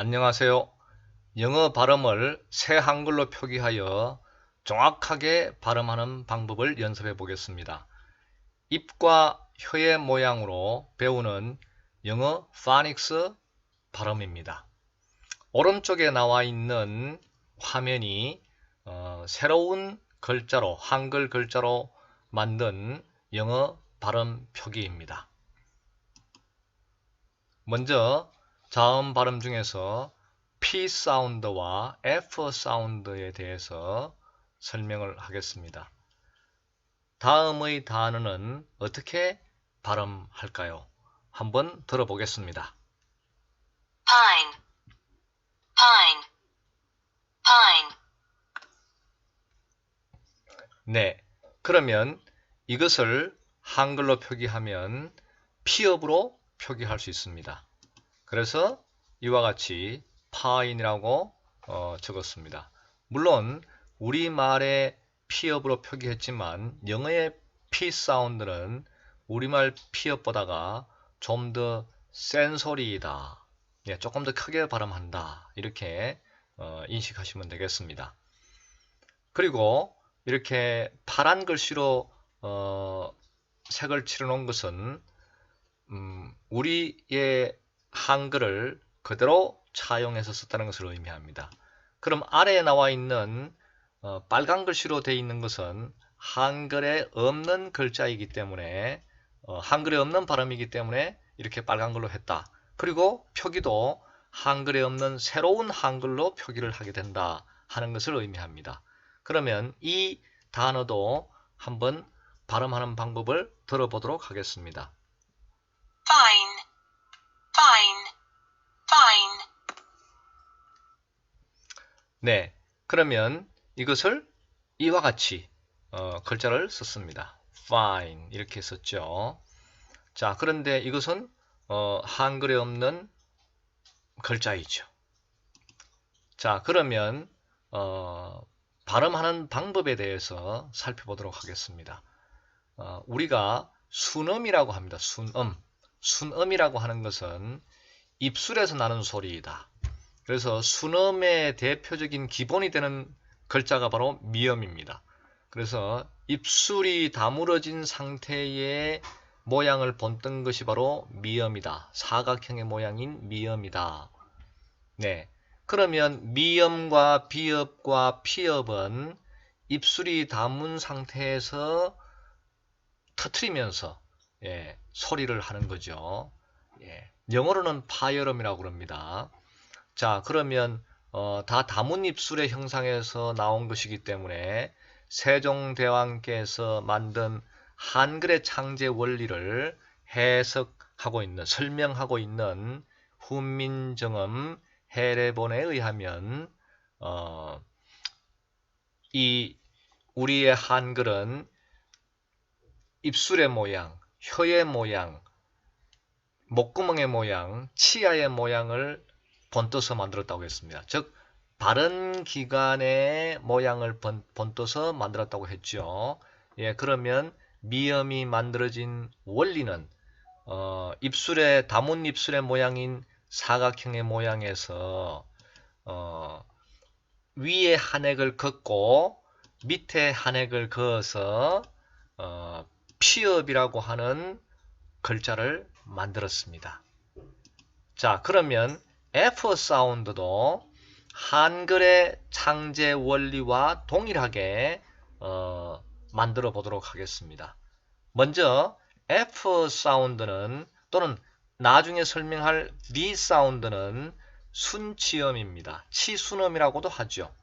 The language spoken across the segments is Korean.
안녕하세요. 영어 발음을 새 한글로 표기하여 정확하게 발음하는 방법을 연습해 보겠습니다. 입과 혀의 모양으로 배우는 영어 파닉스 발음입니다. 오른쪽에 나와 있는 화면이 새로운 글자로, 한글 글자로 만든 영어 발음 표기입니다. 먼저 자음 발음 중에서 P 사운드와 F 사운드에 대해서 설명을 하겠습니다. 다음의 단어는 어떻게 발음할까요? 한번 들어보겠습니다. pine, pine, pine, 네, 그러면 이것을 한글로 표기하면 피업으로 표기할 수 있습니다. 그래서 이와 같이 파인이라고 적었습니다. 물론 우리말의 피업으로 표기했지만 영어의 P 사운드는 우리말 피업보다가 좀 더 센 소리이다. 조금 더 크게 발음한다. 이렇게 인식하시면 되겠습니다. 그리고 이렇게 파란 글씨로 색을 칠해 놓은 것은 우리의 한글을 그대로 차용해서 썼다는 것을 의미합니다. 그럼 아래에 나와 있는 빨간 글씨로 되어 있는 것은 한글에 없는 글자이기 때문에 한글에 없는 발음이기 때문에 이렇게 빨간 글로 했다. 그리고 표기도 한글에 없는 새로운 한글로 표기를 하게 된다 하는 것을 의미합니다. 그러면 이 단어도 한번 발음하는 방법을 들어보도록 하겠습니다. fine, fine, fine, 네, 그러면 이것을 이와 같이 글자를 썼습니다. fine 이렇게 썼죠. 자, 그런데 이것은 한글에 없는 글자이죠. 자, 그러면 발음하는 방법에 대해서 살펴보도록 하겠습니다. 우리가 순음이라고 합니다. 순음. 순음이라고 하는 것은 입술에서 나는 소리이다. 그래서 순음의 대표적인 기본이 되는 글자가 바로 미음입니다. 그래서 입술이 다물어진 상태의 모양을 본뜬 것이 바로 미음이다. 사각형의 모양인 미음이다. 네. 그러면 미음과 비읍과 피읍은 입술이 담은 상태에서 터트리면서 소리를 하는 거죠. 영어로는 파열음이라고 그럽니다. 자, 그러면 다 담은 입술의 형상에서 나온 것이기 때문에 세종대왕께서 만든 한글의 창제 원리를 해석하고 있는, 설명하고 있는 훈민정음 해례본에 의하면 이 우리의 한글은 입술의 모양, 혀의 모양, 목구멍의 모양, 치아의 모양을 본떠서 만들었다고 했습니다. 즉 바른 기관의 모양을 본떠서 만들었다고 했죠. 그러면 미음이 만들어진 원리는 입술의 담은 입술의 모양인 사각형의 모양에서 위에 한 획을 긋고 밑에 한 획을 그어서 피읍이라고 하는 글자를 만들었습니다. 자, 그러면 F 사운드도 한글의 창제 원리와 동일하게 만들어 보도록 하겠습니다. 먼저 F 사운드는 또는 나중에 설명할 V 사운드는 순치음입니다. 치순음이라고도 하죠.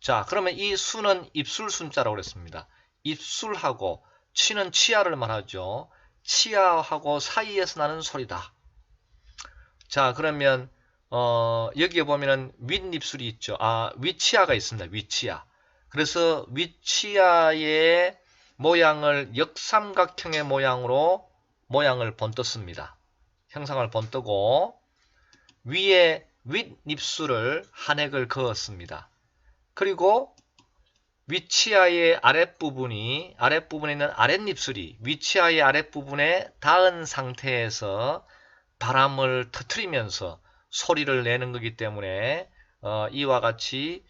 자, 그러면 이 순은 입술 순자라고 그랬습니다. 입술하고 치는 치아를 말하죠. 치아하고 사이에서 나는 소리다. 자, 그러면 여기에 보면은 윗입술이 있죠. 윗치아가 있습니다. 윗치아. 그래서 윗치아의 모양을 역삼각형의 모양으로 모양을 본떴습니다. 형상을 본뜨고 위에 윗입술을 한 획을 그었습니다. 그리고 윗치아의 아랫부분에 있는 아랫입술이 윗치아의 아랫부분에 닿은 상태에서 바람을 터뜨리면서 소리를 내는 거기 때문에 이와 같이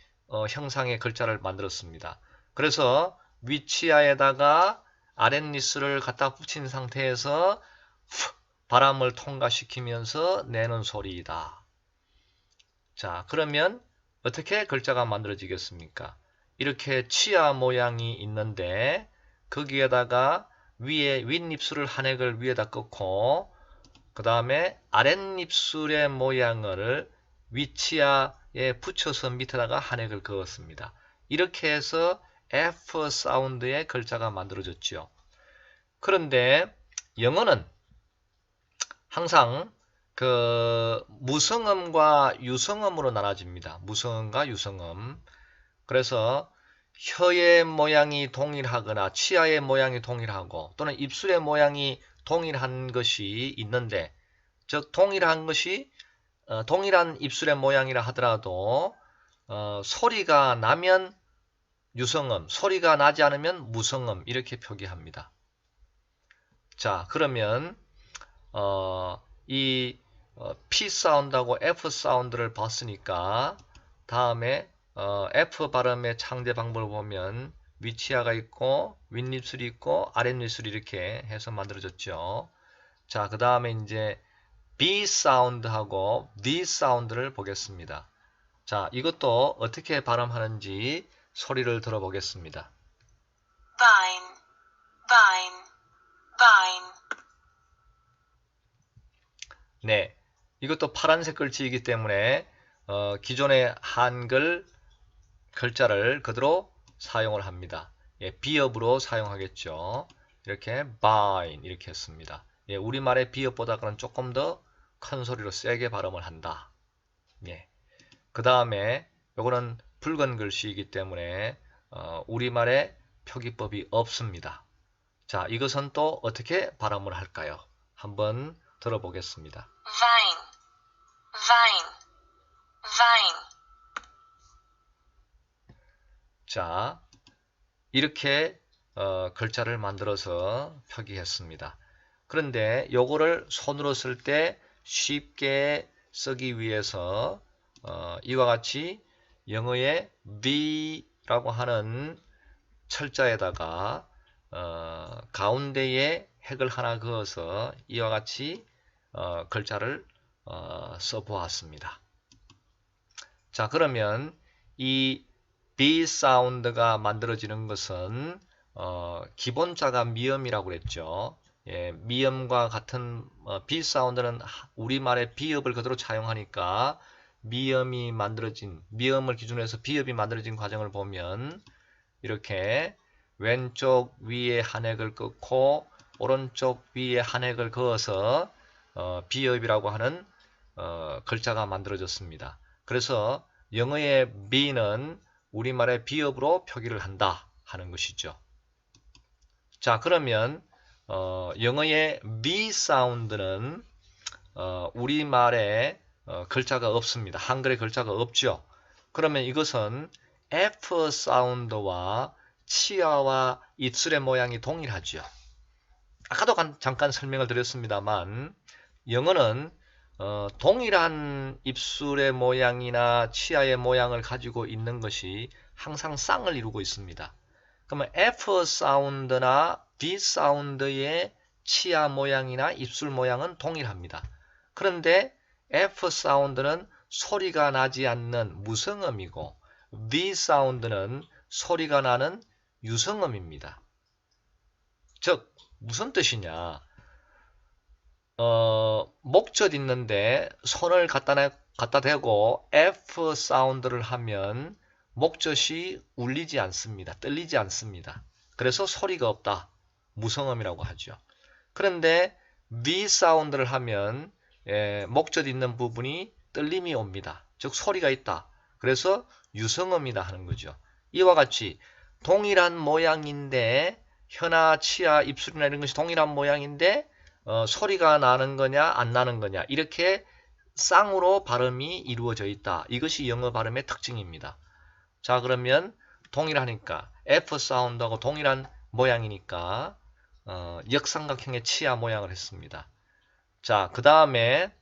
형상의 글자를 만들었습니다. 그래서 위치아에다가 아랫니스를 갖다 붙인 상태에서 바람을 통과시키면서 내는 소리이다. 자, 그러면 어떻게 글자가 만들어지겠습니까? 이렇게 치아 모양이 있는데 거기에다가 위에 윗입술을 한 획을 위에다 꺾고 그 다음에 아랫입술의 모양을 위치아에 붙여서 밑에다가 한 획을 그었습니다. 이렇게 해서 F 사운드의 글자가 만들어졌죠. 그런데 영어는 항상 그 무성음과 유성음으로 나눠집니다. 무성음과 유성음. 그래서 혀의 모양이 동일하거나 치아의 모양이 동일하고 또는 입술의 모양이 동일한 것이 있는데, 즉 동일한 것이 동일한 입술의 모양이라 하더라도 소리가 나면 유성음, 소리가 나지 않으면 무성음 이렇게 표기합니다. 자, 그러면 이 P 사운드하고 F 사운드를 봤으니까 다음에 F 발음의 창제 방법을 보면 위치아가 있고 윗입술이 있고 아랫입술이 이렇게 해서 만들어졌죠. 자, 그 다음에 이제 B 사운드하고 D 사운드를 보겠습니다. 자, 이것도 어떻게 발음하는지 소리를 들어보겠습니다. vine, vine, vine, 네, 이것도 파란색 글씨이기 때문에 기존의 한글 글자를 그대로 사용을 합니다. 예, 비읍으로 사용하겠죠. 이렇게 vine 이렇게 했습니다. 예, 우리말의 비읍보다는 조금 더 큰 소리로 세게 발음을 한다. 예. 그 다음에 요거는 붉은 글씨이기 때문에 우리말에 표기법이 없습니다. 자, 이것은 또 어떻게 발음을 할까요? 한번 들어보겠습니다. vine, vine, vine, 자, 이렇게 글자를 만들어서 표기했습니다. 그런데 요거를 손으로 쓸 때 쉽게 쓰기 위해서 이와 같이 영어의 V라고 하는 철자에다가 가운데에 획을 하나 그어서 이와 같이 글자를 써보았습니다. 자, 그러면 이 B 사운드가 만들어지는 것은 기본자가 미음이라고 그랬죠. 예, 미음과 같은 B 사운드는 우리말의 비읍을 그대로 차용하니까 미음을 기준으로 해서 비읍이 만들어진 과정을 보면 이렇게 왼쪽 위에 한 획을 긋고 오른쪽 위에 한 획을 그어서 비읍이라고 하는 글자가 만들어졌습니다. 그래서 영어의 B는 우리말의 비읍으로 표기를 한다 하는 것이죠. 자, 그러면 영어의 B 사운드는 우리말에 글자가 없습니다. 한글에 글자가 없죠. 그러면 이것은 F 사운드와 치아와 입술의 모양이 동일하죠. 아까도 잠깐 설명을 드렸습니다만 영어는 동일한 입술의 모양이나 치아의 모양을 가지고 있는 것이 항상 쌍을 이루고 있습니다. 그러면 F 사운드나 D 사운드의 치아 모양이나 입술 모양은 동일합니다. 그런데 F 사운드는 소리가 나지 않는 무성음이고 D 사운드는 소리가 나는 유성음입니다. 즉 무슨 뜻이냐? 목젖 있는데 손을 갖다 대고 F 사운드를 하면 목젖이 울리지 않습니다. 떨리지 않습니다. 그래서 소리가 없다. 무성음이라고 하죠. 그런데 V 사운드를 하면 목젖 있는 부분이 떨림이 옵니다. 즉 소리가 있다. 그래서 유성음이다 하는 거죠. 이와 같이 동일한 모양인데 혀나 치아, 입술이나 이런 것이 동일한 모양인데 소리가 나는 거냐 안 나는 거냐 이렇게 쌍으로 발음이 이루어져 있다. 이것이 영어 발음의 특징입니다. 자, 그러면 동일하니까 F 사운드하고 동일한 모양이니까 역삼각형의 치아 모양을 했습니다. 자, 그 다음에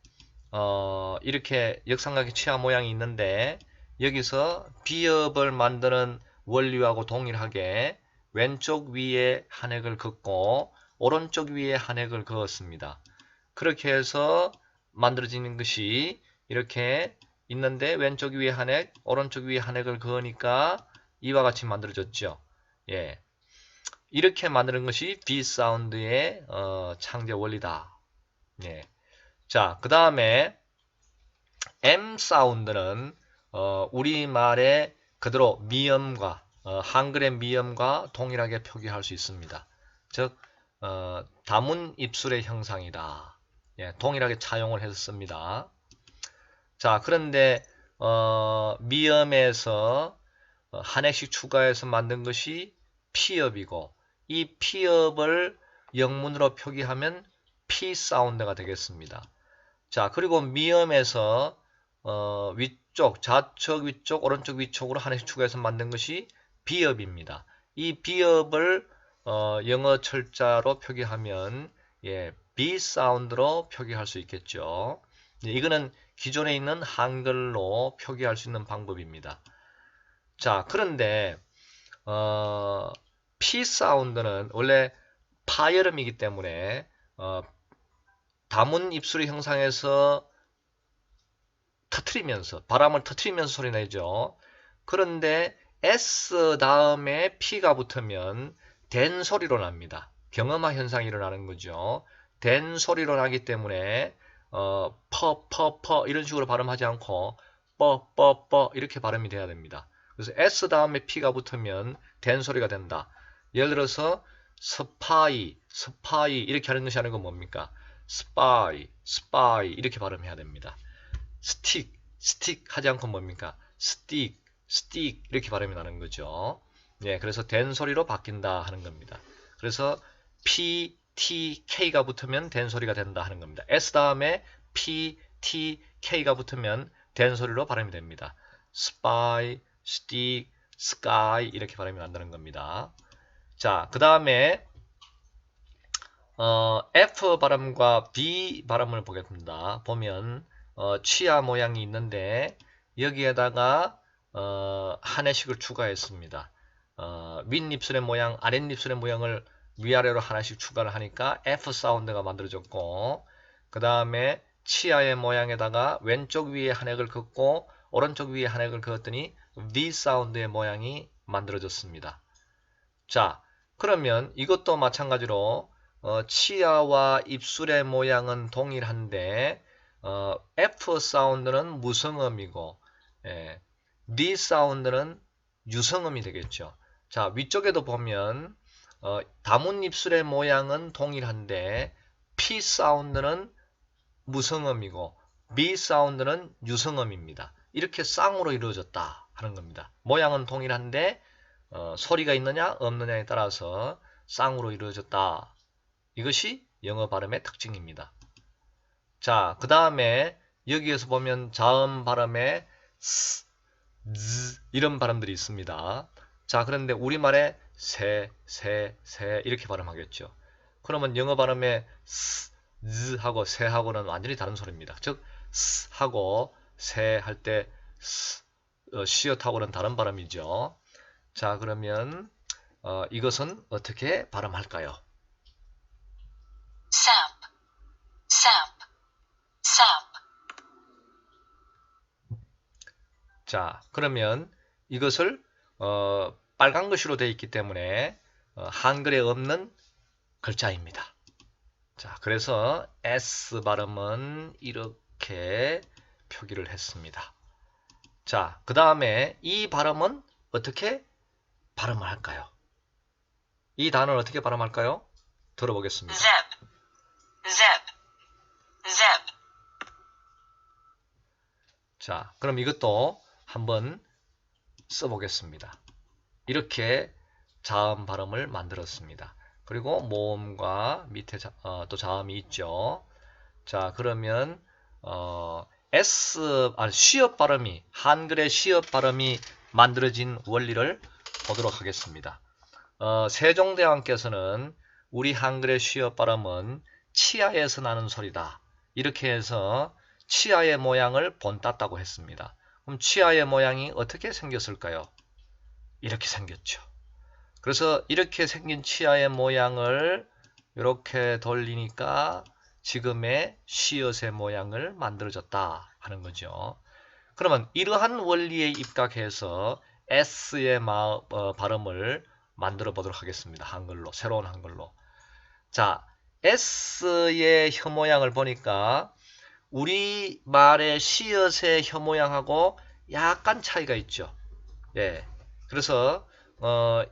이렇게 역삼각의 치아 모양이 있는데 여기서 비읍을 만드는 원리하고 동일하게 왼쪽 위에 한 획을 긋고 오른쪽 위에 한 획을 그었습니다. 그렇게 해서 만들어지는 것이 이렇게 있는데 왼쪽 위에 한 획, 오른쪽 위에 한 획을 그으니까 이와 같이 만들어졌죠. 예. 이렇게 만드는 것이 B 사운드의 창제 원리다. 예. 자, 그 다음에 M 사운드는 우리말의 그대로 미음과 한글의 미음과 동일하게 표기할 수 있습니다. 즉 다문 입술의 형상이다. 예, 동일하게 차용을 해서 씁니다. 자, 그런데 미음에서 한 획씩 추가해서 만든 것이 피읍이고 이 피읍을 영문으로 표기하면 P 사운드가 되겠습니다. 자, 그리고 미음에서 위쪽, 좌측 위쪽, 오른쪽 위쪽으로 한 획씩 추가해서 만든 것이 비읍입니다. 이 비읍을 영어 철자로 표기하면 예, B 사운드로 표기할 수 있겠죠. 예, 이거는 기존에 있는 한글로 표기할 수 있는 방법입니다. 자, 그런데 P 사운드는 원래 파열음이기 때문에 다문 입술의 형상에서 터트리면서 바람을 터트리면서 소리 내죠. 그런데 S 다음에 P가 붙으면 된 소리로 납니다. 경음화 현상이 일어나는 거죠. 된 소리로 나기 때문에 퍼 이런 식으로 발음하지 않고 뻐 이렇게 발음이 돼야 됩니다. 그래서 S 다음에 P가 붙으면 된 소리가 된다. 예를 들어서 스파이 이렇게 하는 것이 아니고 뭡니까? 스파이 이렇게 발음해야 됩니다. 스틱 하지 않고 뭡니까? 스틱 이렇게 발음이 나는 거죠. 예, 그래서 된 소리로 바뀐다 하는 겁니다. 그래서 P, T, K가 붙으면 된 소리가 된다 하는 겁니다. S 다음에 P, T, K가 붙으면 된 소리로 발음이 됩니다. spy, stick, sky 이렇게 발음이 난다는 겁니다. 자, 그 다음에 F 발음과 B 발음을 보겠습니다. 보면 치아 모양이 있는데 여기에다가 한 획씩을 추가했습니다. 윗입술의 모양, 아랫입술의 모양을 위아래로 하나씩 추가를 하니까 F 사운드가 만들어졌고 그 다음에 치아의 모양에다가 왼쪽 위에 한 획을 긋고 오른쪽 위에 한 획을 그었더니 V 사운드의 모양이 만들어졌습니다. 자, 그러면 이것도 마찬가지로 치아와 입술의 모양은 동일한데 F 사운드는 무성음이고 D 사운드는 유성음이 되겠죠. 자, 위쪽에도 보면 다문 입술의 모양은 동일한데 P 사운드는 무성음이고 B 사운드는 유성음입니다. 이렇게 쌍으로 이루어졌다 하는 겁니다. 모양은 동일한데 소리가 있느냐 없느냐에 따라서 쌍으로 이루어졌다. 이것이 영어 발음의 특징입니다. 자, 그 다음에 여기에서 보면 자음 발음에 스, 즈 이런 발음들이 있습니다. 자, 그런데 우리말에 새 이렇게 발음하겠죠. 그러면 영어 발음에 스, 즈 하고 새 하고는 완전히 다른 소리입니다. 즉, 스 하고 새 할 때 시옷하고는 다른 발음이죠. 자, 그러면 이것은 어떻게 발음할까요? sap, sap, sap. 자, 그러면 이것을 빨간 글씨로 되어 있기 때문에 한글에 없는 글자입니다. 자, 그래서 S 발음은 이렇게 표기를 했습니다. 자, 그 다음에 이 발음은 어떻게 발음을 할까요? 이 단어를 어떻게 발음할까요? 들어보겠습니다. Zip, zip, zip. 자, 그럼 이것도 한번 써보겠습니다. 이렇게 자음 발음을 만들었습니다. 그리고 모음과 밑에 또 자음이 있죠. 자, 그러면 시읍 발음이 한글의 시읍 발음이 만들어진 원리를 보도록 하겠습니다. 세종대왕께서는 우리 한글의 시읍 발음은 치아에서 나는 소리다. 이렇게 해서 치아의 모양을 본땄다고 했습니다. 그럼 치아의 모양이 어떻게 생겼을까요? 이렇게 생겼죠. 그래서 이렇게 생긴 치아의 모양을 이렇게 돌리니까 지금의 시옷의 모양을 만들어졌다 하는 거죠. 그러면 이러한 원리에 입각해서 S의 발음을 만들어 보도록 하겠습니다. 한글로, 새로운 한글로. 자, S의 혀 모양을 보니까 우리 말의 시옷의 혀 모양하고 약간 차이가 있죠. 예. 그래서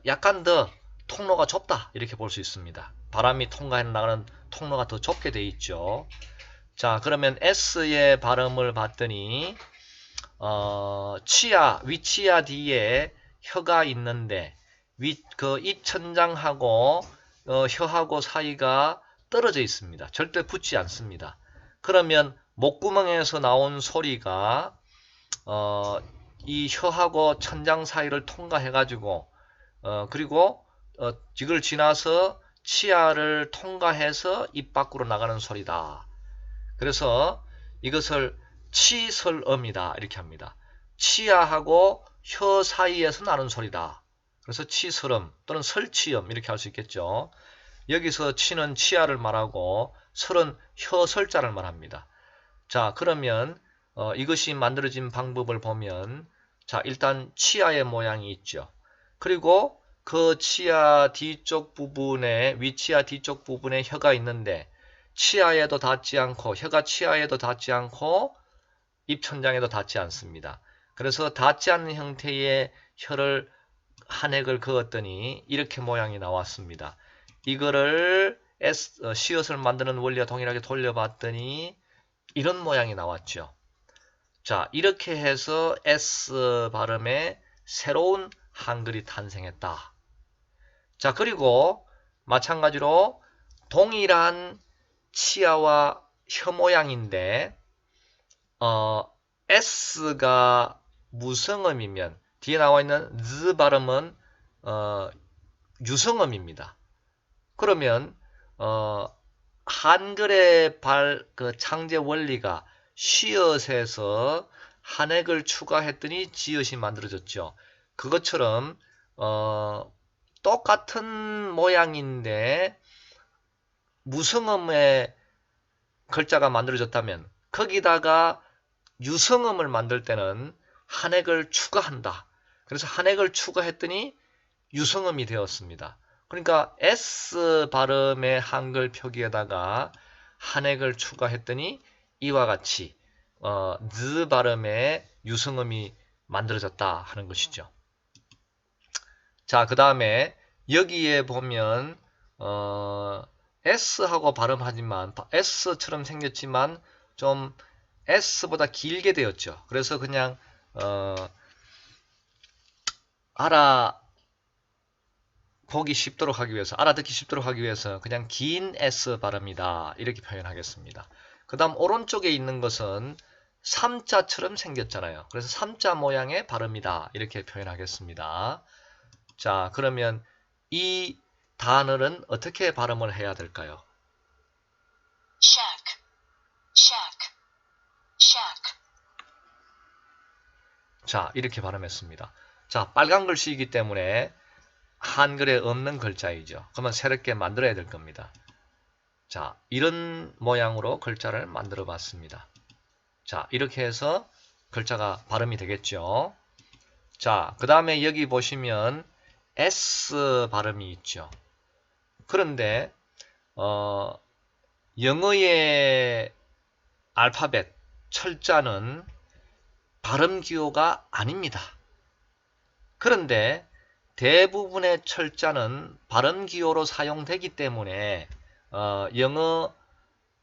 약간 더 통로가 좁다 이렇게 볼 수 있습니다. 바람이 통과해 나가는 통로가 더 좁게 돼 있죠. 자, 그러면 S의 발음을 봤더니 위치아 뒤에 혀가 있는데 그 입천장하고 혀하고 사이가 떨어져 있습니다. 절대 붙지 않습니다. 그러면 목구멍에서 나온 소리가 이 혀하고 천장 사이를 통과해 가지고 그리고 이걸 지나서 치아를 통과해서 입 밖으로 나가는 소리다. 그래서 이것을 치설음이다 이렇게 합니다. 치아하고 혀 사이에서 나는 소리다. 그래서 치설음 또는 설치음 이렇게 할 수 있겠죠. 여기서 치는 치아를 말하고 설은 혀설자를 말합니다. 자, 그러면 이것이 만들어진 방법을 보면 자, 일단 치아의 모양이 있죠. 그리고 그 치아 뒤쪽 부분에 위치아 뒤쪽 부분에 혀가 있는데 치아에도 닿지 않고 혀가 치아에도 닿지 않고 입천장에도 닿지 않습니다. 그래서 닿지 않는 형태의 혀를 한 획을 그었더니 이렇게 모양이 나왔습니다. 이거를 시옷을 만드는 원리와 동일하게 돌려봤더니 이런 모양이 나왔죠. 자, 이렇게 해서 S 발음의 새로운 한글이 탄생했다. 자, 그리고 마찬가지로 동일한 치아와 혀 모양인데 S가 무성음이면 뒤에 나와 있는 Z 발음은 유성음입니다. 그러면 한글의 그 창제 원리가 시옷에서 한 획을 추가했더니 지읒이 만들어졌죠. 그것처럼 똑같은 모양인데 무성음의 글자가 만들어졌다면 거기다가 유성음을 만들 때는 한 획을 추가한다. 그래서 한 획을 추가했더니 유성음이 되었습니다. 그러니까 S 발음의 한글 표기에다가 한 획을 추가했더니 이와 같이 Z 발음의 유성음이 만들어졌다 하는 것이죠. 자, 그 다음에 여기에 보면 S하고 발음하지만 S처럼 생겼지만 좀 S보다 길게 되었죠. 그래서 그냥 알아듣기 쉽도록 하기 위해서 그냥 긴 S 발음이다 이렇게 표현하겠습니다. 그 다음 오른쪽에 있는 것은 3자처럼 생겼잖아요. 그래서 3자 모양의 발음이다 이렇게 표현하겠습니다. 자, 그러면 이 단어는 어떻게 발음을 해야 될까요? shack, shack, shack. 자, 이렇게 발음했습니다. 자, 빨간 글씨이기 때문에 한글에 없는 글자이죠. 그러면 새롭게 만들어야 될 겁니다. 자, 이런 모양으로 글자를 만들어 봤습니다. 자, 이렇게 해서 글자가 발음이 되겠죠. 자, 그 다음에 여기 보시면 S 발음이 있죠. 그런데 영어의 알파벳 철자는 발음 기호가 아닙니다. 그런데 대부분의 철자는 발음 기호로 사용되기 때문에 영어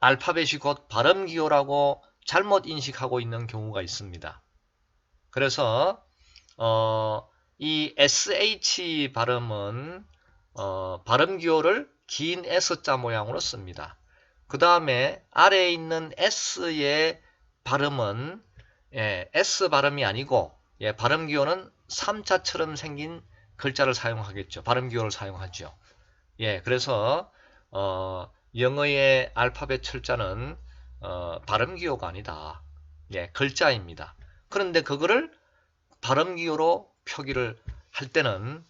알파벳이 곧 발음 기호라고 잘못 인식하고 있는 경우가 있습니다. 그래서 이 SH 발음은 발음 기호를 긴 S자 모양으로 씁니다. 그 다음에 아래에 있는 S의 발음은 S 발음이 아니고 발음 기호는 3자처럼 생긴 글자를 사용하겠죠. 발음 기호를 사용하죠. 그래서 영어의 알파벳 철자는 발음기호가 아니다. 예, 글자입니다. 그런데 그거를 발음기호로 표기를 할 때는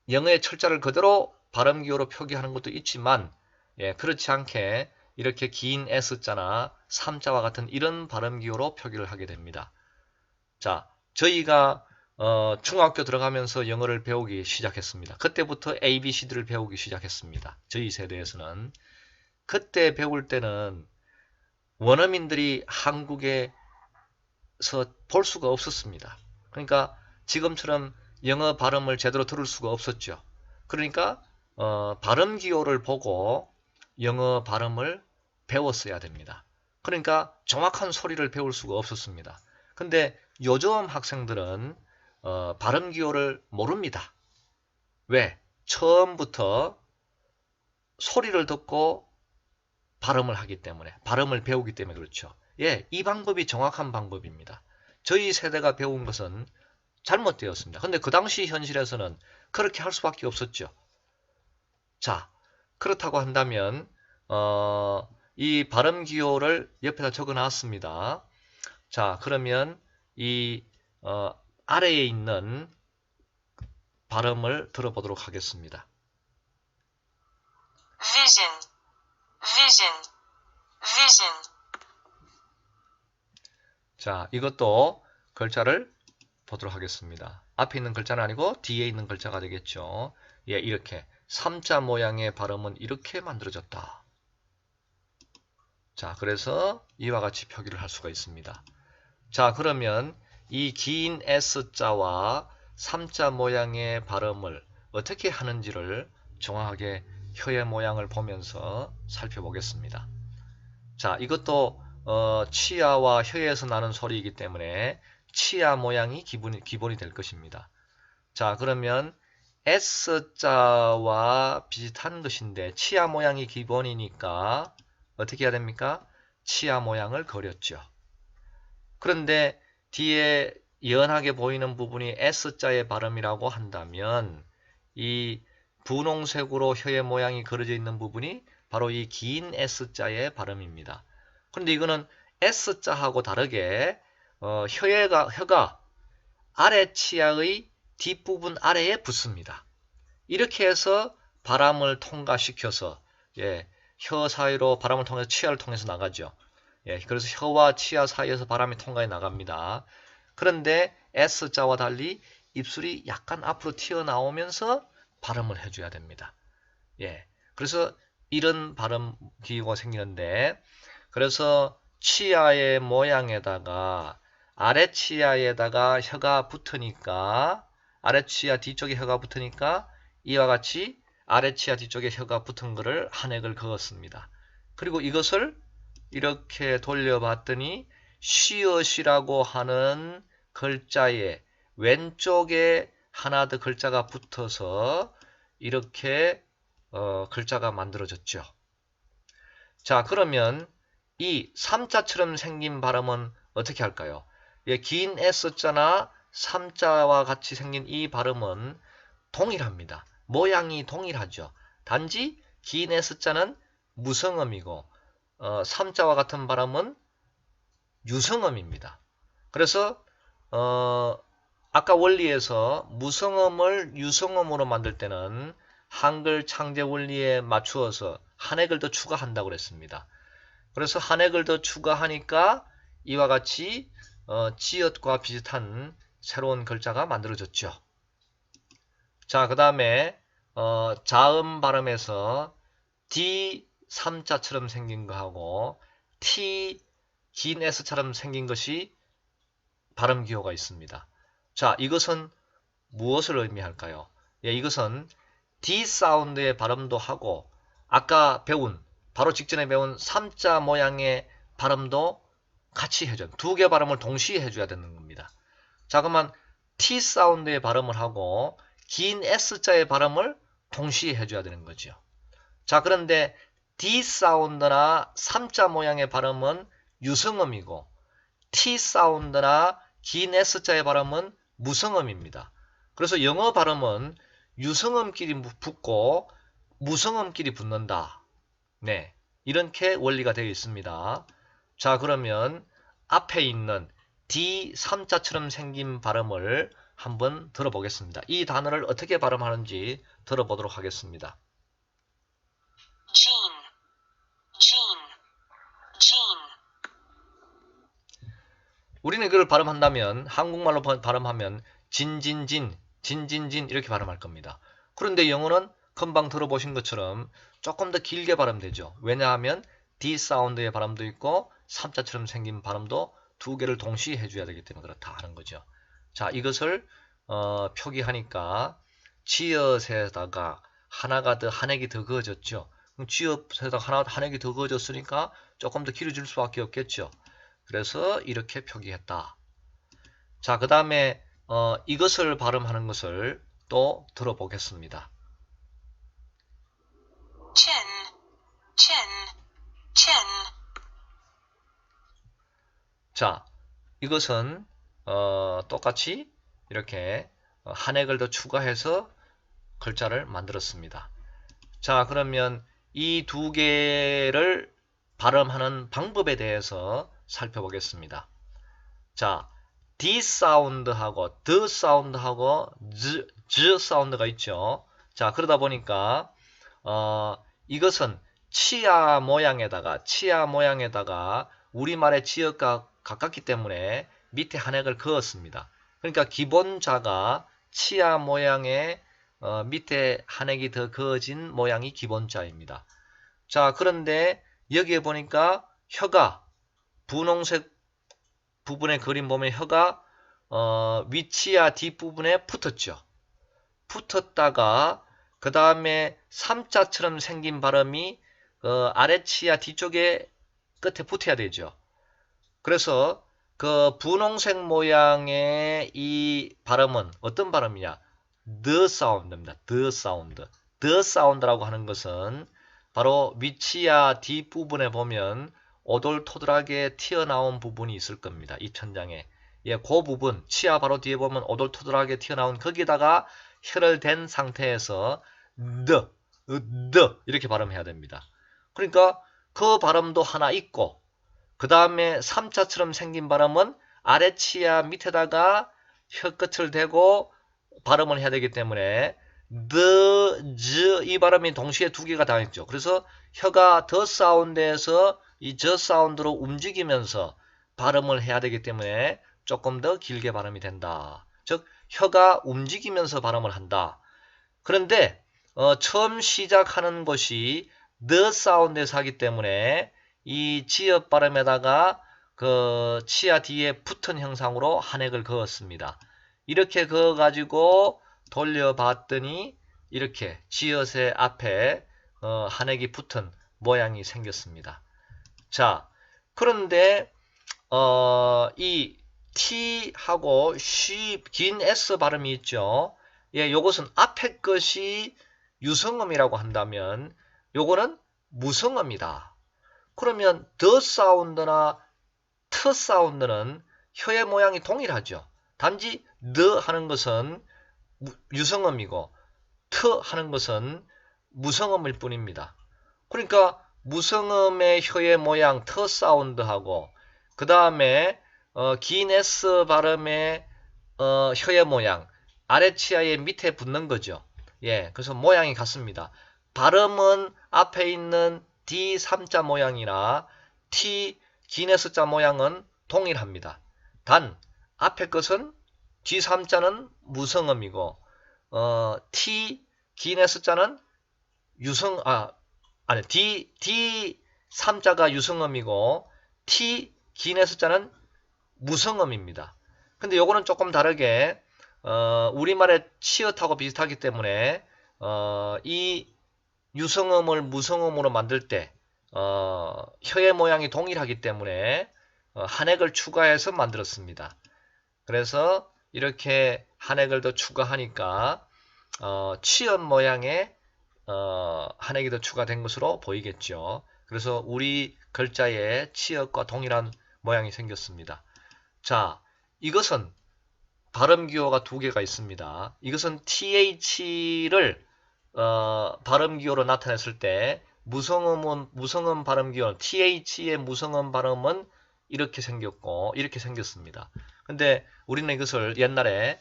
영어의 철자를 그대로 발음기호로 표기하는 것도 있지만 예, 그렇지 않게 이렇게 긴 S자나 3자와 같은 이런 발음기호로 표기를 하게 됩니다. 자, 저희가 중학교 들어가면서 영어를 배우기 시작했습니다. 그때부터 ABCD를 배우기 시작했습니다. 저희 세대에서는. 그때 배울 때는 원어민들이 한국에서 볼 수가 없었습니다. 그러니까 지금처럼 영어 발음을 제대로 들을 수가 없었죠. 그러니까 발음 기호를 보고 영어 발음을 배웠어야 됩니다. 그러니까 정확한 소리를 배울 수가 없었습니다. 근데 요즘 학생들은 발음 기호를 모릅니다. 왜? 처음부터 소리를 듣고 발음을 하기 때문에, 발음을 배우기 때문에 그렇죠. 예, 이 방법이 정확한 방법입니다. 저희 세대가 배운 것은 잘못되었습니다. 근데 그 당시 현실에서는 그렇게 할 수밖에 없었죠. 자, 그렇다고 한다면 이 발음 기호를 옆에다 적어 놨습니다. 자, 그러면 이 아래에 있는 발음을 들어보도록 하겠습니다. vision, vision, vision, 자, 이것도 글자를 보도록 하겠습니다. 앞에 있는 글자는 아니고 뒤에 있는 글자가 되겠죠. 예, 이렇게 3자 모양의 발음은 이렇게 만들어졌다. 자, 그래서 이와 같이 표기를 할 수가 있습니다. 자, 그러면 이 긴 S자와 3자 모양의 발음을 어떻게 하는지를 정확하게 혀의 모양을 보면서 살펴보겠습니다. 자, 이것도 치아와 혀에서 나는 소리이기 때문에 치아 모양이 기본이 될 것입니다. 자, 그러면 S자와 비슷한 것인데 치아 모양이 기본이니까 어떻게 해야 됩니까? 치아 모양을 그렸죠. 그런데 뒤에 연하게 보이는 부분이 S자의 발음이라고 한다면 이 분홍색으로 혀의 모양이 그려져 있는 부분이 바로 이 긴 S자의 발음입니다. 그런데 이거는 S자하고 다르게 혀가 아래 치아의 뒷부분 아래에 붙습니다. 이렇게 해서 바람을 통과시켜서 예, 혀 사이로 바람을 통해서 치아를 통해서 나가죠. 예, 그래서 혀와 치아 사이에서 바람이 통과해 나갑니다. 그런데 S자와 달리 입술이 약간 앞으로 튀어나오면서 발음을 해줘야 됩니다. 예, 그래서 이런 발음 기호가 생기는데 그래서 치아의 모양에다가 아래 치아에다가 혀가 붙으니까 아래 치아 뒤쪽에 혀가 붙으니까 이와 같이 아래 치아 뒤쪽에 혀가 붙은 것을 한 획을 그었습니다. 그리고 이것을 이렇게 돌려봤더니 시옷이라고 하는 글자에 왼쪽에 하나 더 글자가 붙어서 이렇게 글자가 만들어졌죠. 자, 그러면 이 3자처럼 생긴 발음은 어떻게 할까요? 예, 긴 S자나 3자와 같이 생긴 이 발음은 동일합니다. 모양이 동일하죠. 단지 긴 S자는 무성음이고 3자와 같은 발음은 유성음입니다. 그래서 아까 원리에서 무성음을 유성음으로 만들 때는 한글 창제 원리에 맞추어서 한 획을 더 추가한다고 그랬습니다. 그래서 한 획을 더 추가하니까 이와 같이 지읒과 비슷한 새로운 글자가 만들어졌죠. 자, 그 다음에 자음 발음에서 D 3자처럼 생긴 거하고 T 긴 S처럼 생긴 것이 발음 기호가 있습니다. 자, 이것은 무엇을 의미할까요? 예, 이것은 D 사운드의 발음도 하고 아까 배운 바로 직전에 배운 3자 모양의 발음도 같이 해줘야 돼요. 두 개 발음을 동시에 해줘야 되는 겁니다. 자, 그러면 T 사운드의 발음을 하고 긴 S자의 발음을 동시에 해줘야 되는 거죠. 자, 그런데 D 사운드나 3자 모양의 발음은 유성음이고 T 사운드나 긴 S자의 발음은 무성음입니다. 그래서 영어 발음은 유성음끼리 붙고 무성음끼리 붙는다. 네, 이렇게 원리가 되어 있습니다. 자, 그러면 앞에 있는 D3자처럼 생긴 발음을 한번 들어보겠습니다. 이 단어를 어떻게 발음하는지 들어보도록 하겠습니다. Jean, Jean, Jean. 우리는 이걸 발음한다면 한국말로 발음하면 진진진, 진진진 이렇게 발음할 겁니다. 그런데 영어는 금방 들어보신 것처럼 조금 더 길게 발음되죠. 왜냐하면 D 사운드의 발음도 있고 3자처럼 생긴 발음도 두 개를 동시에 해줘야 되기 때문에 그렇다 하는 거죠. 자, 이것을 표기하니까 지읒에다가 하나가 더 한획이 더 그어졌죠. 그럼 지읒에다가 한획이 더 그어졌으니까 조금 더 길어질 수밖에 없겠죠. 그래서 이렇게 표기했다. 자, 그 다음에 이것을 발음하는 것을 또 들어보겠습니다. Chin, chin, chin. 자, 이것은 똑같이 이렇게 한획을 더 추가해서 글자를 만들었습니다. 자, 그러면 이 두 개를 발음하는 방법에 대해서 살펴보겠습니다. 자, D 사운드하고 D 사운드하고 Z 사운드가 있죠. 자, 그러다 보니까 이것은 치아 모양에다가 우리말의 지역과 가깝기 때문에 밑에 한획을 그었습니다. 그러니까 기본자가 치아 모양의 밑에 한획이 더 그어진 모양이 기본자입니다. 자, 그런데 여기에 보니까 혀가 분홍색 부분의 그림 보면 혀가 위치아 뒷부분에 붙었죠. 붙었다가 그 다음에 3자처럼 생긴 발음이 아래치아 뒤쪽에 끝에 붙어야 되죠. 그래서 그 분홍색 모양의 이 발음은 어떤 발음이냐? The 사운드입니다. The 사운드. The 사운드라고 하는 것은 바로 위치아 뒷부분에 보면 오돌토돌하게 튀어나온 부분이 있을 겁니다. 이 천장에. 예, 그 부분, 치아 바로 뒤에 보면 오돌토돌하게 튀어나온 거기다가 혀를 댄 상태에서 the 이렇게 발음해야 됩니다. 그러니까 그 발음도 하나 있고 그 다음에 3자처럼 생긴 발음은 아래치아 밑에다가 혀끝을 대고 발음을 해야 되기 때문에 이 발음이 동시에 두 개가 다 있죠. 그래서 혀가 더 사운드에서 이 저 사운드로 움직이면서 발음을 해야 되기 때문에 조금 더 길게 발음이 된다. 즉 혀가 움직이면서 발음을 한다. 그런데 처음 시작하는 것이 the 사운드에서 하기 때문에 이 지읒 발음에다가 그 치아 뒤에 붙은 형상으로 한획을 그었습니다. 이렇게 그어가지고 돌려봤더니 이렇게 지읒의 앞에 한획이 붙은 모양이 생겼습니다. 자, 그런데 이 T하고 쉬, 긴 S 발음이 있죠. 예, 요것은 앞에 것이 유성음이라고 한다면 요거는 무성음이다. 그러면 더 사운드나 트 사운드는 혀의 모양이 동일하죠. 단지 더 하는 것은 유성음이고 트 하는 것은 무성음일 뿐입니다. 그러니까 무성음의 혀의 모양 트 사운드하고 그 다음에 긴 S 발음의 혀의 모양 아래치아의 밑에 붙는 거죠. 예, 그래서 모양이 같습니다. 발음은 앞에 있는 D3자 모양이나 T 긴 S자 모양은 동일합니다. 단 앞에 것은 D3자는 무성음이고 T 긴 S자는 D3자가 유성음이고 T 긴 S자는 무성음입니다. 근데 요거는 조금 다르게 우리말의 치읓하고 비슷하기 때문에 이 유성음을 무성음으로 만들 때 혀의 모양이 동일하기 때문에 한획을 추가해서 만들었습니다. 그래서 이렇게 한획을 더 추가하니까 치읓 모양의 한획이 더 추가된 것으로 보이겠죠. 그래서 우리 글자의 치읓과 동일한 모양이 생겼습니다. 자, 이것은 발음 기호가 두 개가 있습니다. 이것은 TH를 발음 기호로 나타냈을 때 무성음 발음 기원, TH의 무성음 발음은 이렇게 생겼고, 이렇게 생겼습니다. 근데 우리는 이것을 옛날에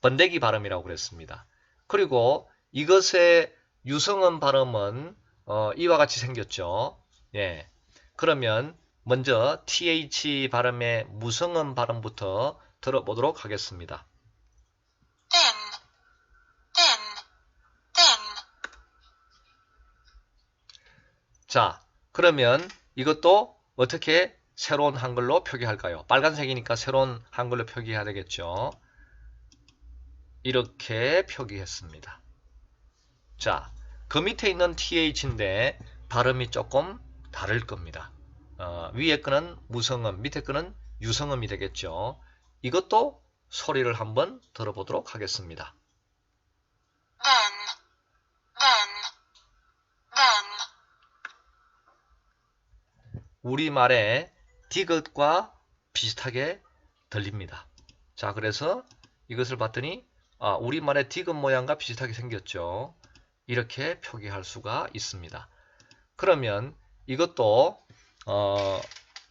번데기 발음이라고 그랬습니다. 그리고 이것의 유성음 발음은 이와 같이 생겼죠. 예. 그러면 먼저 TH 발음의 무성음 발음부터 들어보도록 하겠습니다. thin, thin, thin, 자, 그러면 이것도 어떻게 새로운 한글로 표기할까요? 빨간색이니까 새로운 한글로 표기해야 되겠죠. 이렇게 표기했습니다. 자, 그 밑에 있는 TH인데 발음이 조금 다를 겁니다. 위에 거는 무성음, 밑에 거는 유성음이 되겠죠. 이것도 소리를 한번 들어보도록 하겠습니다. then, then, then, 우리말의 디귿과 비슷하게 들립니다. 자, 그래서 이것을 봤더니 우리말의 디귿 모양과 비슷하게 생겼죠. 이렇게 표기할 수가 있습니다. 그러면 이것도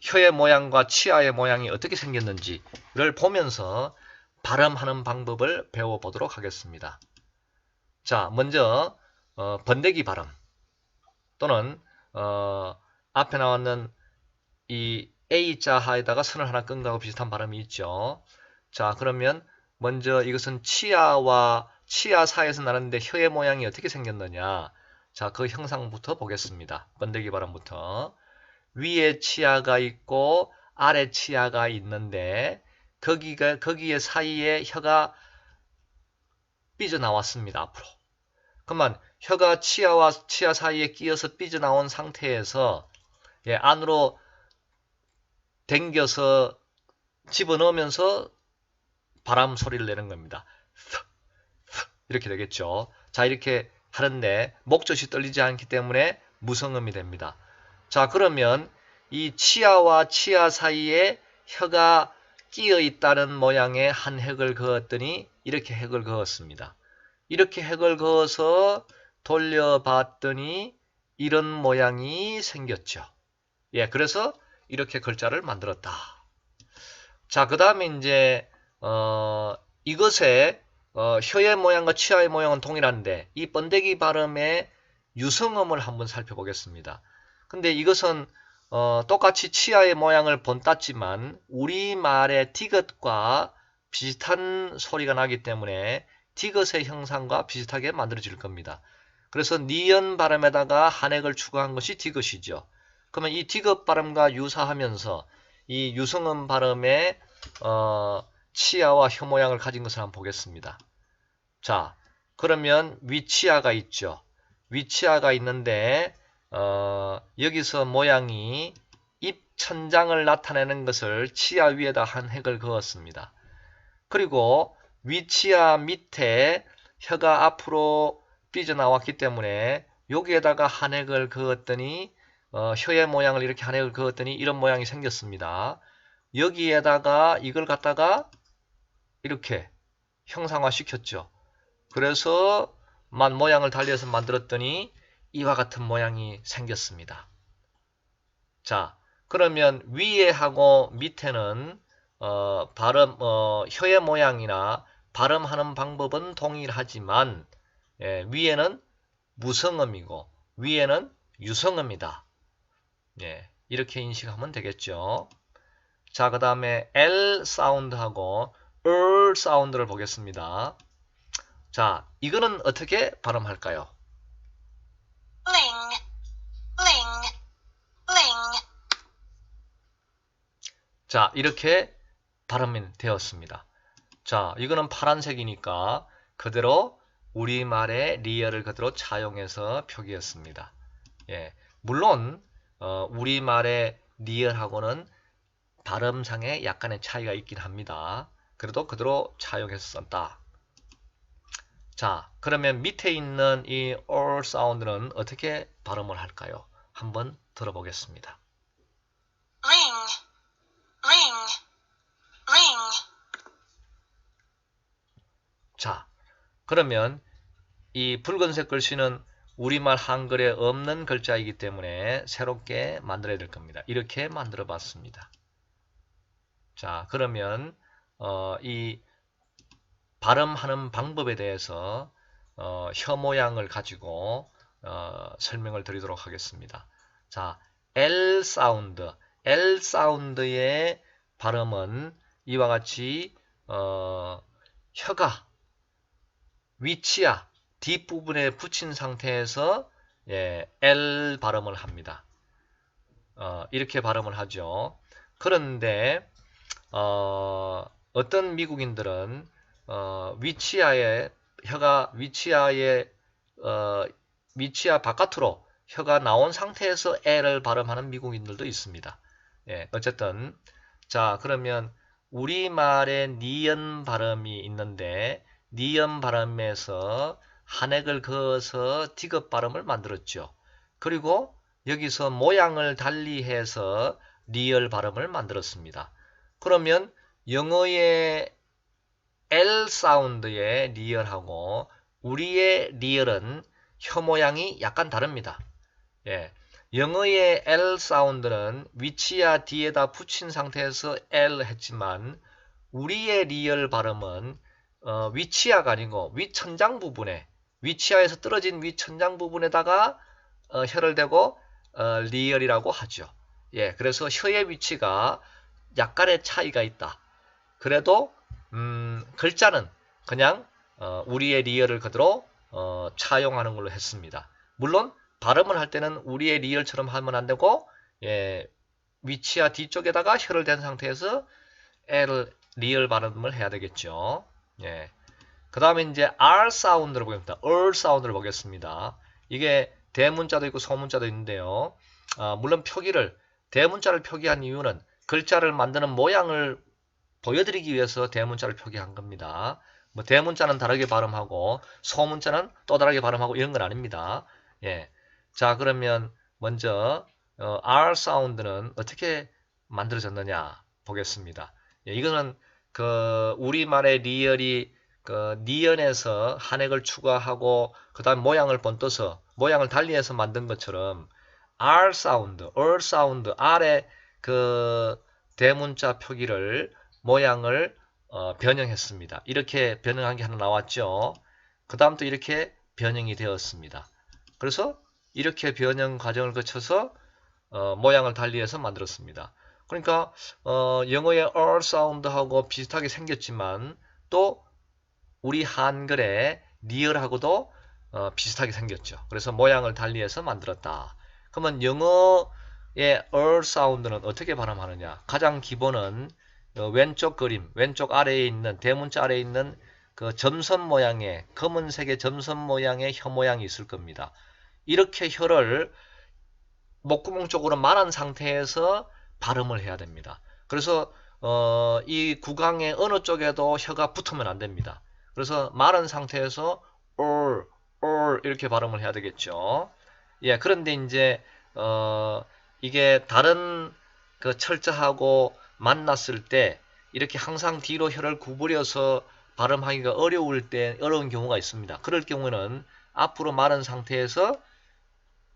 혀의 모양과 치아의 모양이 어떻게 생겼는지를 보면서 발음하는 방법을 배워보도록 하겠습니다. 자, 먼저 번데기 발음 또는 앞에 나왔는 이 A자하에다가 선을 하나 끈 거하고 비슷한 발음이 있죠. 자, 그러면 먼저 이것은 치아 사이에서 나는데 혀의 모양이 어떻게 생겼느냐. 자, 그 형상부터 보겠습니다. 번데기 발음부터. 위에 치아가 있고 아래 치아가 있는데 거기에 사이에 혀가 삐져나왔습니다. 앞으로. 그러면 혀가 치아와 치아 사이에 끼어서 삐져나온 상태에서 안으로 당겨서 집어넣으면서 바람 소리를 내는 겁니다. 이렇게 되겠죠. 자, 이렇게 하는데 목젖이 떨리지 않기 때문에 무성음이 됩니다. 자, 그러면 이 치아와 치아 사이에 혀가 끼어 있다는 모양의 한 획을 그었더니 이렇게 획을 그었습니다. 이렇게 획을 그어서 돌려봤더니 이런 모양이 생겼죠. 예, 그래서 이렇게 글자를 만들었다. 자, 그 다음에 이제 이것의 혀의 모양과 치아의 모양은 동일한데 이 번데기 발음의 유성음을 한번 살펴보겠습니다. 근데 이것은 똑같이 치아의 모양을 본땄지만 우리말의 디귿과 비슷한 소리가 나기 때문에 디귿의 형상과 비슷하게 만들어질 겁니다. 그래서 니은 발음에다가 한획을 추가한 것이 디귿이죠. 그러면 이 디귿 발음과 유사하면서 이 유성음 발음의 치아와 혀 모양을 가진 것을 한번 보겠습니다. 자, 그러면 위치아가 있죠. 위치아가 있는데 여기서 모양이 입 천장을 나타내는 것을 치아 위에다 한 획을 그었습니다. 그리고 위치아 밑에 혀가 앞으로 삐져나왔기 때문에 여기에다가 한 획을 그었더니 혀의 모양을 이렇게 한 획을 그었더니 이런 모양이 생겼습니다. 여기에다가 이걸 갖다가 이렇게 형상화 시켰죠. 그래서 모양을 달리해서 만들었더니 이와 같은 모양이 생겼습니다. 자, 그러면 위에 하고 밑에는 혀의 모양이나 발음하는 방법은 동일하지만 위에는 무성음이고 위에는 유성음이다. 예, 이렇게 인식하면 되겠죠. 자, 그 다음에 L 사운드하고 R 사운드를 보겠습니다. 자, 이거는 어떻게 발음할까요? ling, ling, ling, 자, 이렇게 발음이 되었습니다. 자, 이거는 파란색이니까 그대로 우리말의 리얼을 그대로 차용해서 표기했습니다. 예, 물론 우리말의 리얼하고는 발음상에 약간의 차이가 있긴 합니다. 그래도 그대로 차용해서 썼다. 자, 그러면 밑에 있는 이 or 사운드는 어떻게 발음을 할까요? 한번 들어보겠습니다. ring, ring, ring, 자, 그러면 이 붉은색 글씨는 우리말 한글에 없는 글자이기 때문에 새롭게 만들어야 될 겁니다. 이렇게 만들어 봤습니다. 자, 그러면 이 발음하는 방법에 대해서 혀 모양을 가지고 설명을 드리도록 하겠습니다. 자, L 사운드, L 사운드의 발음은 이와 같이 혀가 위치야 뒷부분에 붙인 상태에서 L 발음을 합니다. 이렇게 발음을 하죠. 그런데 어떤 미국인들은 위치아의 혀가 위치아 바깥으로 혀가 나온 상태에서 L을 발음하는 미국인들도 있습니다. 어쨌든 자, 그러면 우리말의 니은 발음이 있는데 니은 발음에서 한획을 그어서 디귿 발음을 만들었죠. 그리고 여기서 모양을 달리해서 리얼 발음을 만들었습니다. 그러면 영어의 L 사운드의 리얼하고 우리의 리얼은 혀 모양이 약간 다릅니다. 영어의 L 사운드는 위치야 뒤에다 붙인 상태에서 L 했지만 우리의 리얼 발음은 위치야가 아니고 윗천장 부분에 위치야에서 떨어진 윗천장 부분에다가 혀를 대고 리얼이라고 하죠. 그래서 혀의 위치가 약간의 차이가 있다. 그래도 글자는 그냥 우리의 리얼을 그대로 차용하는 걸로 했습니다. 물론 발음을 할 때는 우리의 리얼처럼 하면 안 되고 위치야 뒤쪽에다가 혀를 댄 상태에서 L 리얼 발음을 해야 되겠죠. 그 다음에 이제 R 사운드를 보겠습니다. R 사운드를 보겠습니다. 이게 대문자도 있고 소문자도 있는데요. 물론 대문자를 표기한 이유는 글자를 만드는 모양을 보여드리기 위해서 대문자를 표기한 겁니다. 뭐 대문자는 다르게 발음하고 소문자는 또 다르게 발음하고 이런 건 아닙니다. 자, 그러면 먼저 R 사운드는 어떻게 만들어졌느냐 보겠습니다. 이거는 우리말의 리얼이 니은에서 한획을 추가하고 그 다음 모양을 번떠서 모양을 달리해서 만든 것처럼 R 사운드, R의 대문자 표기를 모양을 변형했습니다. 이렇게 변형한 게 하나 나왔죠. 그 다음 또 이렇게 변형이 되었습니다. 그래서 이렇게 변형 과정을 거쳐서 모양을 달리해서 만들었습니다. 그러니까 영어의 R 사운드하고 비슷하게 생겼지만 또 우리 한글의 리얼하고도 비슷하게 생겼죠. 그래서 모양을 달리해서 만들었다. 그러면 영어의 R 사운드는 어떻게 발음하느냐? 가장 기본은 왼쪽 그림, 왼쪽 아래에 있는 대문자 아래에 있는 그 점선 모양의 검은색의 점선 모양의 혀 모양이 있을 겁니다. 이렇게 혀를 목구멍 쪽으로 말한 상태에서 발음을 해야 됩니다. 그래서 이 구강의 어느 쪽에도 혀가 붙으면 안 됩니다. 그래서 마른 상태에서 이렇게 발음을 해야 되겠죠. 그런데 이제 이게 다른 그 철자하고 만났을 때 이렇게 항상 뒤로 혀를 구부려서 발음하기가 어려운 경우가 있습니다. 그럴 경우는 앞으로 마른 상태에서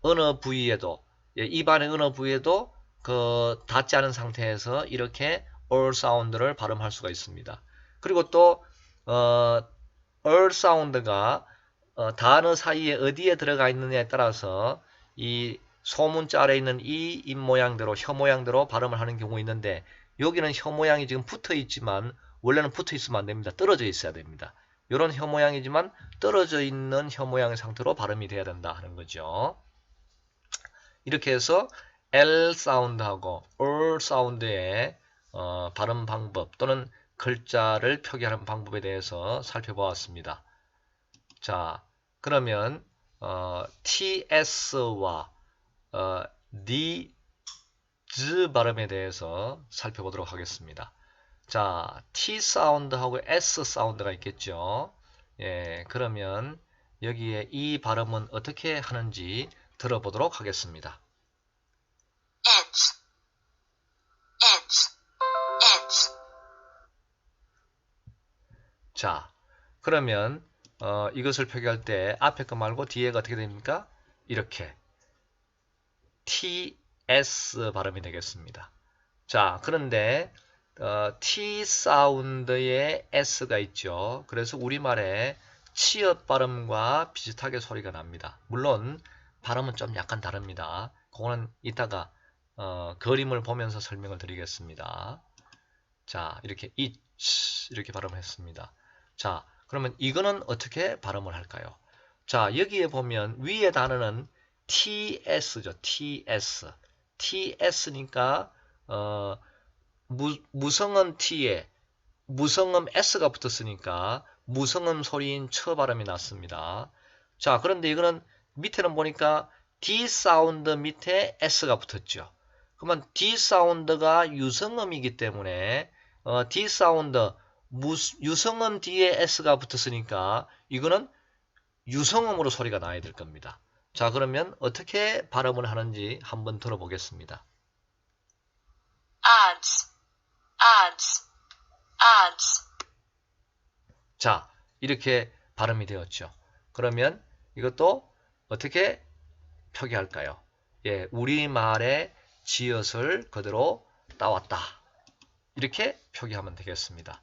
어느 부위에도 입안의 어느 부위에도 닿지 않은 상태에서 이렇게 R 사운드를 발음할 수가 있습니다. 그리고 또 R 사운드가 단어 사이에 어디에 들어가 있느냐에 따라서 이 소문자 아래에 있는 이 입 모양대로 혀 모양대로 발음을 하는 경우 있는데 여기는 혀 모양이 지금 붙어 있지만 원래는 붙어 있으면 안 됩니다. 떨어져 있어야 됩니다. 이런 혀 모양이지만 떨어져 있는 혀 모양의 상태로 발음이 돼야 된다 하는 거죠. 이렇게 해서 L 사운드하고 R 사운드의 발음 방법 또는 글자를 표기하는 방법에 대해서 살펴보았습니다. 자, 그러면 TS와 D, Z 발음에 대해서 살펴보도록 하겠습니다. 자, T 사운드하고 S 사운드가 있겠죠. 그러면 여기에 이 발음은 어떻게 하는지 들어보도록 하겠습니다. It's. 자, 그러면 이것을 표기할 때 앞에 거 말고 뒤에가 어떻게 됩니까? 이렇게 TS 발음이 되겠습니다. 자, 그런데 T 사운드에 S가 있죠. 그래서 우리말에 치읓 발음과 비슷하게 소리가 납니다. 물론 발음은 좀 약간 다릅니다. 그거는 이따가 그림을 보면서 설명을 드리겠습니다. 자, 이렇게 이렇게 발음을 했습니다. 자, 그러면 이거는 어떻게 발음을 할까요? 자, 여기에 보면 위에 단어는 TS죠. TS. TS니까 무성음 T에 무성음 S가 붙었으니까 무성음 소리인 처 발음이 났습니다. 자, 그런데 이거는 밑에는 보니까 D 사운드 밑에 S가 붙었죠. 그러면 D 사운드가 유성음이기 때문에 D 사운드 유성음 뒤에 S가 붙었으니까 이거는 유성음으로 소리가 나야 될 겁니다. 자, 그러면 어떻게 발음을 하는지 한번 들어보겠습니다. odds, odds, odds, 자, 이렇게 발음이 되었죠. 그러면 이것도 어떻게 표기할까요? 예, 우리말의 지읒을 그대로 따왔다. 이렇게 표기하면 되겠습니다.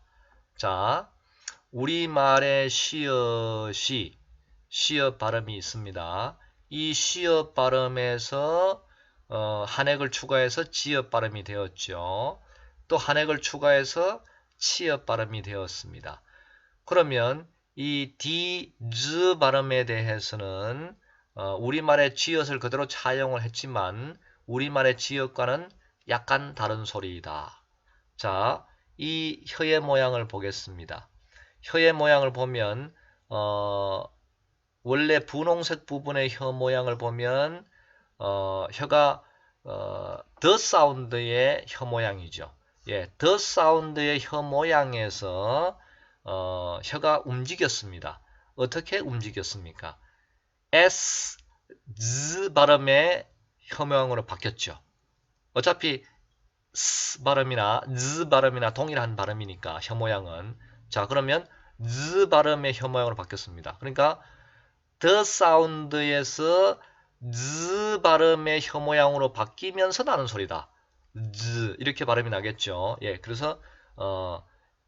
자, 우리말의 시읒이 시읒 발음이 있습니다. 이 시읒 발음에서 한 획을 추가해서 지읒 발음이 되었죠. 또 한 획을 추가해서 치읒 발음이 되었습니다. 그러면 이 D, Z 발음에 대해서는 우리말의 지읒을 그대로 차용을 했지만 우리말의 지읒과는 약간 다른 소리이다. 자, 이 혀의 모양을 보겠습니다. 혀의 모양을 보면 원래 분홍색 부분의 혀 모양을 보면 혀가 더 사운드의 혀 모양이죠. 예, 더 사운드의 혀 모양에서 혀가 움직였습니다. 어떻게 움직였습니까? S, Z 발음의 혀 모양으로 바뀌었죠. 어차피 S 발음이나 Z 발음이나 동일한 발음이니까 혀 모양은. 자, 그러면 Z 발음의 혀 모양으로 바뀌었습니다. 그러니까 the 사운드에서 Z 발음의 혀 모양으로 바뀌면서 나는 소리다. Z 이렇게 발음이 나겠죠. 예, 그래서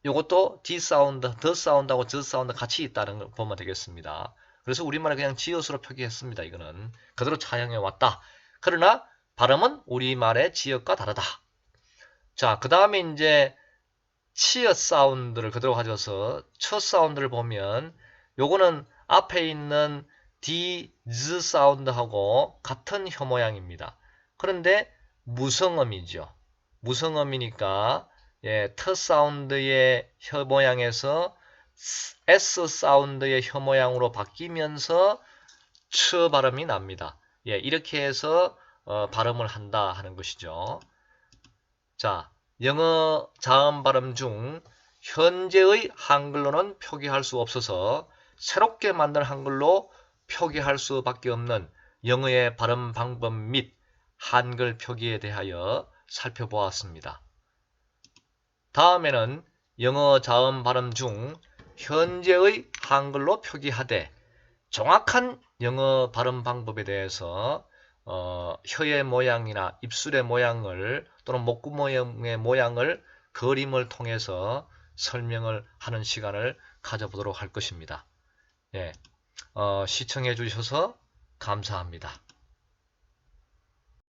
요것도 D 사운드, the 사운드하고 Z 사운드 같이 있다는 걸 보면 되겠습니다. 그래서 우리말에 그냥 지읒으로 표기했습니다. 이거는 그대로 차용해 왔다. 그러나 발음은 우리말의 지읒과 다르다. 자, 그 다음에 이제 치읓 사운드를 그대로 가져서 첫 사운드를 보면 요거는 앞에 있는 D, Z 사운드하고 같은 혀 모양입니다. 그런데 무성음이죠. 무성음이니까 예, 트 사운드의 혀 모양에서 S 사운드의 혀 모양으로 바뀌면서 츠 발음이 납니다. 예, 이렇게 해서 발음을 한다 하는 것이죠. 자, 영어 자음 발음 중 현재의 한글로는 표기할 수 없어서 새롭게 만든 한글로 표기할 수밖에 없는 영어의 발음 방법 및 한글 표기에 대하여 살펴보았습니다. 다음에는 영어 자음 발음 중 현재의 한글로 표기하되 정확한 영어 발음 방법에 대해서 혀의 모양이나 입술의 모양을 또는 목구멍의 모양을 그림을 통해서 설명을 하는 시간을 가져보도록 할 것입니다. 예, 시청해 주셔서 감사합니다.